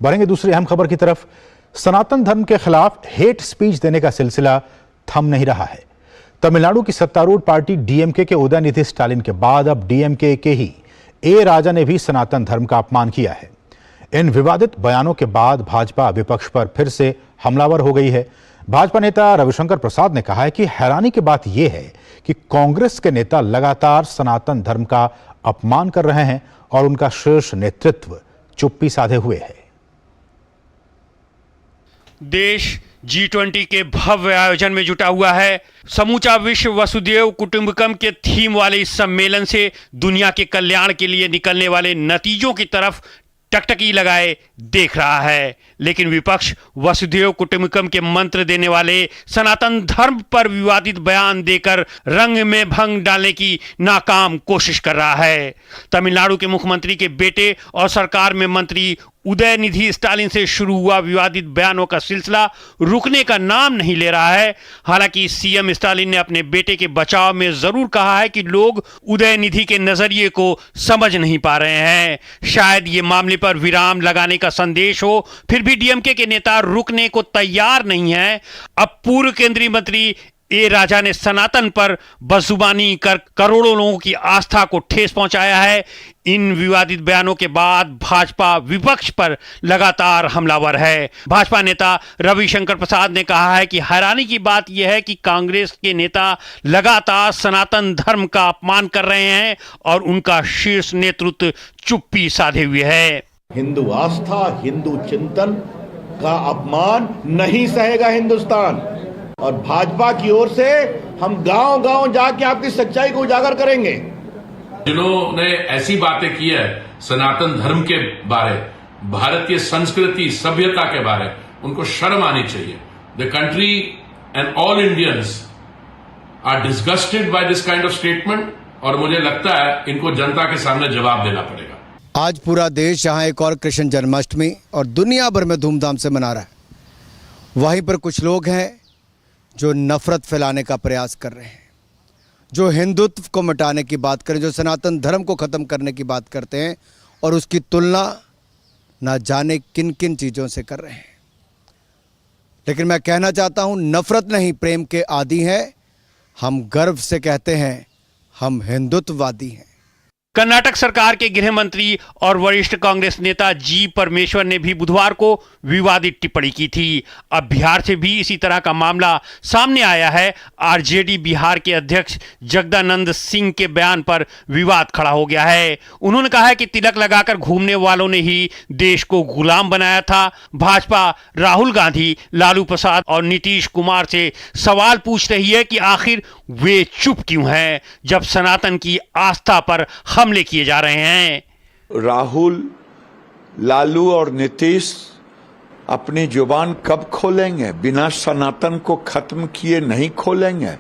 बढ़ेंगे दूसरी अहम खबर की तरफ। सनातन धर्म के खिलाफ हेट स्पीच देने का सिलसिला थम नहीं रहा है। तमिलनाडु की सत्तारूढ़ पार्टी डीएमके के उदयनिधि स्टालिन के बाद अब डीएमके के ही ए राजा ने भी सनातन धर्म का अपमान किया है। इन विवादित बयानों के बाद भाजपा विपक्ष पर फिर से हमलावर हो गई है। भाजपा नेता रविशंकर प्रसाद ने कहा है कि हैरानी की बात यह है कि कांग्रेस के नेता लगातार सनातन धर्म का अपमान कर रहे हैं और उनका शीर्ष नेतृत्व चुप्पी साधे हुए है। देश G20 के भव्य आयोजन में जुटा हुआ है। समूचा विश्व वसुधैव कुटुंबकम के थीम वाले इस सम्मेलन से दुनिया के कल्याण के लिए निकलने वाले नतीजों की तरफ टकटकी लगाए देख रहा है, लेकिन विपक्ष वसुधैव कुटुंबकम के मंत्र देने वाले सनातन धर्म पर विवादित बयान देकर रंग में भंग डालने की नाकाम कोशिश कर रहा है। तमिलनाडु के मुख्यमंत्री के बेटे और सरकार में मंत्री उदयनिधि स्टालिन से शुरू हुआ विवादित बयानों का सिलसिला रुकने का नाम नहीं ले रहा है। हालांकि सीएम स्टालिन ने अपने बेटे के बचाव में जरूर कहा है कि लोग उदयनिधि के नजरिए को समझ नहीं पा रहे हैं। शायद ये मामले पर विराम लगाने का संदेश हो, फिर भी डीएमके के नेता रुकने को तैयार नहीं है। अब पूर्व केंद्रीय मंत्री ए राजा ने सनातन पर बदजुबानी कर करोड़ों लोगों की आस्था को ठेस पहुंचाया है। इन विवादित बयानों के बाद भाजपा विपक्ष पर लगातार हमलावर है। भाजपा नेता रविशंकर प्रसाद ने कहा है कि हैरानी की बात यह है कि कांग्रेस के नेता लगातार सनातन धर्म का अपमान कर रहे हैं और उनका शीर्ष नेतृत्व चुप्पी साधे हुए है। हिंदू आस्था, हिंदू चिंतन का अपमान नहीं सहेगा हिंदुस्तान, और भाजपा की ओर से हम गांव-गांव जाके आपकी सच्चाई को उजागर करेंगे। जिन्होंने ऐसी बातें की है सनातन धर्म के बारे, भारत की संस्कृति सभ्यता के बारे, उनको शर्म आनी चाहिए। The country and all Indians are disgusted by this kind of statement, और मुझे लगता है इनको जनता के सामने जवाब देना पड़ेगा। आज पूरा देश यहाँ एक और कृष्ण जन्माष्टमी और दुनिया भर में धूमधाम से मना रहा है। वहीं पर कुछ लोग हैं जो नफरत फैलाने का प्रयास कर रहे हैं, जो हिंदुत्व को मिटाने की बात करें, जो सनातन धर्म को ख़त्म करने की बात करते हैं और उसकी तुलना ना जाने किन किन चीज़ों से कर रहे हैं। लेकिन मैं कहना चाहता हूं, नफरत नहीं प्रेम के आदी हैं। हम गर्व से कहते हैं हम हिंदुत्ववादी हैं। कर्नाटक सरकार के गृह मंत्री और वरिष्ठ कांग्रेस नेता जी परमेश्वर ने भी बुधवार को विवादित टिप्पणी की थी। अब बिहार से भी इसी तरह का मामला सामने आया है। आरजेडी बिहार के अध्यक्ष जगदानंद सिंह के बयान पर विवाद खड़ा हो गया है। उन्होंने कहा है कि तिलक लगाकर घूमने वालों ने ही देश को गुलाम बनाया था। भाजपा राहुल गांधी, लालू प्रसाद और नीतीश कुमार से सवाल पूछ रही है कि आखिर वे चुप क्यों हैं जब सनातन की आस्था पर हमले किए जा रहे हैं। राहुल, लालू और नीतीश अपनी जुबान कब खोलेंगे? बिना सनातन को खत्म किए नहीं खोलेंगे।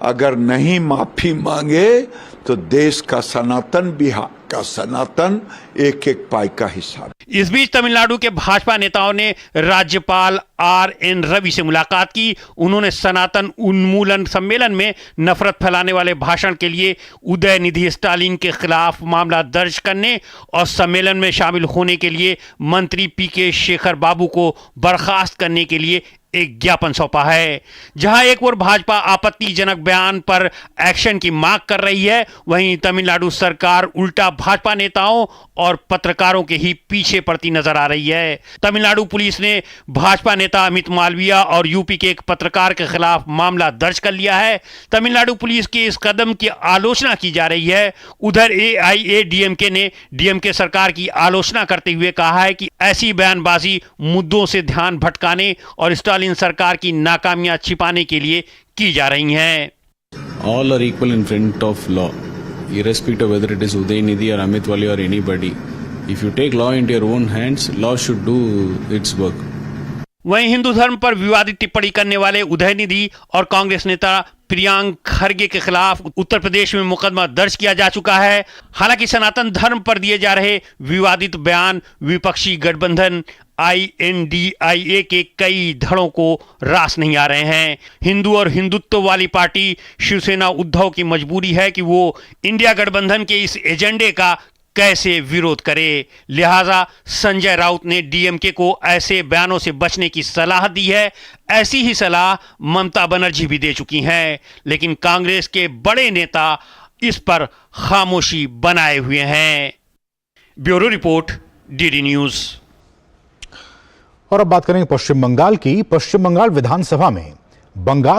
अगर नहीं माफी मांगे तो देश का सनातन, बिहार का सनातन एक एक पाई का हिस्सा। इस बीच तमिलनाडु के भाजपा नेताओं ने राज्यपाल RN रवि से मुलाकात की। उन्होंने सनातन उन्मूलन सम्मेलन में नफरत फैलाने वाले भाषण के लिए उदयनिधि स्टालिन के खिलाफ मामला दर्ज करने और सम्मेलन में शामिल होने के लिए मंत्री PK शेखर बाबू को बर्खास्त करने के लिए एक ज्ञापन सौंपा है। जहां एक ओर भाजपा आपत्तिजनक बयान पर एक्शन की मांग कर रही है, वहीं तमिलनाडु सरकार उल्टा भाजपा नेताओं और पत्रकारों के ही पीछे पड़ती नजर आ रही है। तमिलनाडु पुलिस ने भाजपा नेता अमित मालविया और यूपी के एक पत्रकार के खिलाफ मामला दर्ज कर लिया है। तमिलनाडु पुलिस के इस कदम की आलोचना की जा रही है। उधर AIADMK ने डीएमके सरकार की आलोचना करते हुए कहा है कि ऐसी बयानबाजी मुद्दों से ध्यान भटकाने और स्टालिन सरकार की नाकामियां छिपाने के लिए की जा रही हैं। All are equal in front of law, irrespective of whether it is Udaynidhi or Amit Wali or anybody. If you take law into your own hands, law should do its work. वहीं हिंदू धर्म पर विवादित टिप्पणी करने वाले उदयनिधि और कांग्रेस नेता प्रियांक खरगे के खिलाफ उत्तर प्रदेश में मुकदमा दर्ज किया जा चुका है। हालांकि सनातन धर्म पर दिए जा रहे विवादित बयान विपक्षी गठबंधन INDIA के कई धड़ों को रास नहीं आ रहे हैं। हिंदू और हिंदुत्व वाली पार्टी शिवसेना उद्धव की मजबूरी है कि वो इंडिया गठबंधन के इस एजेंडे का कैसे विरोध करे। लिहाजा संजय राउत ने डीएमके को ऐसे बयानों से बचने की सलाह दी है। ऐसी ही सलाह ममता बनर्जी भी दे चुकी हैं, लेकिन कांग्रेस के बड़े नेता इस पर खामोशी बनाए हुए हैं। Bureau report, DD news. और अब बात करेंगे पश्चिम बंगाल की। पश्चिम बंगाल विधानसभा में बंगाल